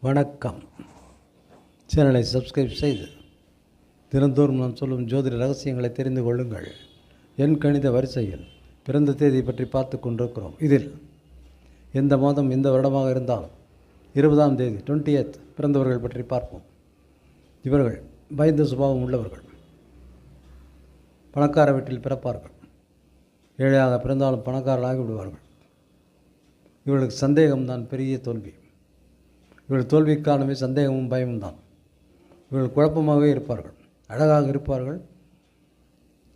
வணக்கம். சேனலை சப்ஸ்கிரைப் செய்து தினந்தோறும் நான் சொல்லும் ஜோதிட ரகசியங்களை தெரிந்து கொள்ளுங்கள். என் கணித வரிசையில் பிறந்த தேதி பற்றி பார்த்து கொண்டிருக்கிறோம். இதில் எந்த மாதம் எந்த வருடமாக இருந்தாலும் 20ஆம் தேதி 20th பிறந்தவர்கள் பற்றி பார்ப்போம். இவர்கள் பயந்த சுபாவம் உள்ளவர்கள், பணக்கார வீட்டில் பிறப்பார்கள். ஏழையாக பிறந்தாலும் பணக்காரர்களாகி விடுவார்கள். இவர்களுக்கு சந்தேகம்தான் பெரிய தோல்வி. இவர்கள் தோல்விக்கானவே சந்தேகமும் பயமும் தான். இவர்கள் குழப்பமாகவே இருப்பார்கள். அழகாக இருப்பார்கள்,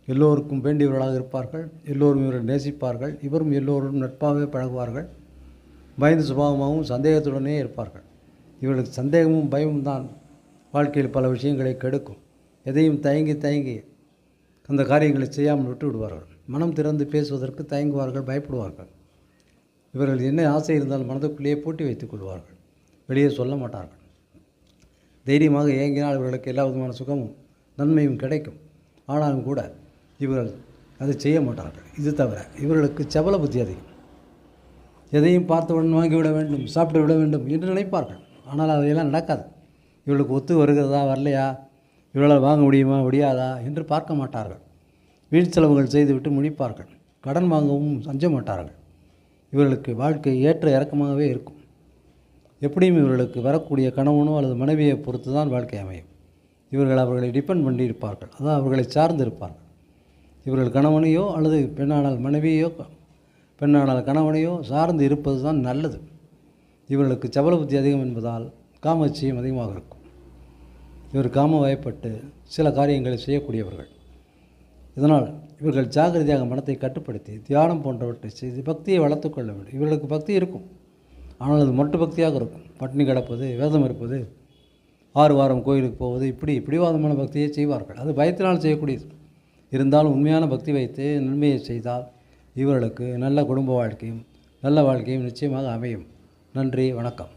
எல்லோருக்கும் வேண்டியவர்களாக இருப்பார்கள், எல்லோரும் இவர்கள் நேசிப்பார்கள், இவரும் எல்லோரும் நட்பாகவே பழகுவார்கள். பயந்த சுபாவமாகவும் சந்தேகத்துடனே இருப்பார்கள். இவர்களுக்கு சந்தேகமும் பயமும் தான் வாழ்க்கையில் பல விஷயங்களை கெடுக்கும். எதையும் தயங்கி அந்த காரியங்களை செய்யாமல் விட்டு விடுவார்கள். மனம் திறந்து பேசுவதற்கு தயங்குவார்கள், பயப்படுவார்கள். இவர்கள் என்ன ஆசை இருந்தாலும் மனதுக்குள்ளேயே பூட்டி வைத்துக் கொள்வார்கள், வெளியே சொல்ல மாட்டார்கள். தைரியமாக இயங்கினால் இவர்களுக்கு எல்லா விதமான சுகமும் நன்மையும் கிடைக்கும். ஆனாலும் கூட இவர்கள் அதை செய்ய மாட்டார்கள். இது தவிர இவர்களுக்கு சபல புத்தி அதிகம். எதையும் பார்த்தவுடன் வாங்கிவிட வேண்டும், சாப்பிட்டு விட வேண்டும் என்று நினைப்பார்கள். ஆனால் அதையெல்லாம் நடக்காது. இவர்களுக்கு ஒத்து வருகிறதா வரலையா, இவர்களால் வாங்க முடியுமா முடியாதா என்று பார்க்க மாட்டார்கள். வீண் செலவுகள் செய்துவிட்டு முடிப்பார்கள். கடன் வாங்கவும் அஞ்ச மாட்டார்கள். இவர்களுக்கு வாழ்க்கை ஏற்ற இறக்கமாகவே இருக்கும். எப்படியும் இவர்களுக்கு வரக்கூடிய கணவனோ அல்லது மனைவியை பொறுத்து தான் வாழ்க்கை அமையும். இவர்கள் அவர்களை டிபெண்ட் பண்ணி இருப்பார்கள், அதான் அவர்களை சார்ந்து இருப்பார்கள். இவர்கள் கணவனையோ அல்லது பெண்ணானால் மனைவியோ, பெண்ணானால் கணவனையோ சார்ந்து இருப்பது தான் நல்லது. இவர்களுக்கு சபல புத்தி அதிகம் என்பதால் காமச்சியம் அதிகமாக இருக்கும். இவர் காம வயப்பட்டு சில காரியங்களை செய்யக்கூடியவர்கள். இதனால் இவர்கள் ஜாகிரதையாக மனத்தை கட்டுப்படுத்தி தியானம் போன்றவற்றை செய்து பக்தியை வளர்த்து கொள்ள வேண்டும். இவர்களுக்கு பக்தி இருக்கும், ஆனால் அது மொட்டு பக்தியாக இருக்கும். பட்டினி கிடப்பது, வேதம் இருப்பது, 6 வாரம் கோயிலுக்கு போவது, இப்படி பிடிவாதமான பக்தியை செய்வார்கள். அது பயத்தினால் செய்யக்கூடியது. இருந்தாலும் உண்மையான பக்தி வைத்து நன்மையை செய்தால் இவர்களுக்கு நல்ல குடும்ப வாழ்க்கையும் நல்ல வாழ்க்கையும் நிச்சயமாக அமையும். நன்றி, வணக்கம்.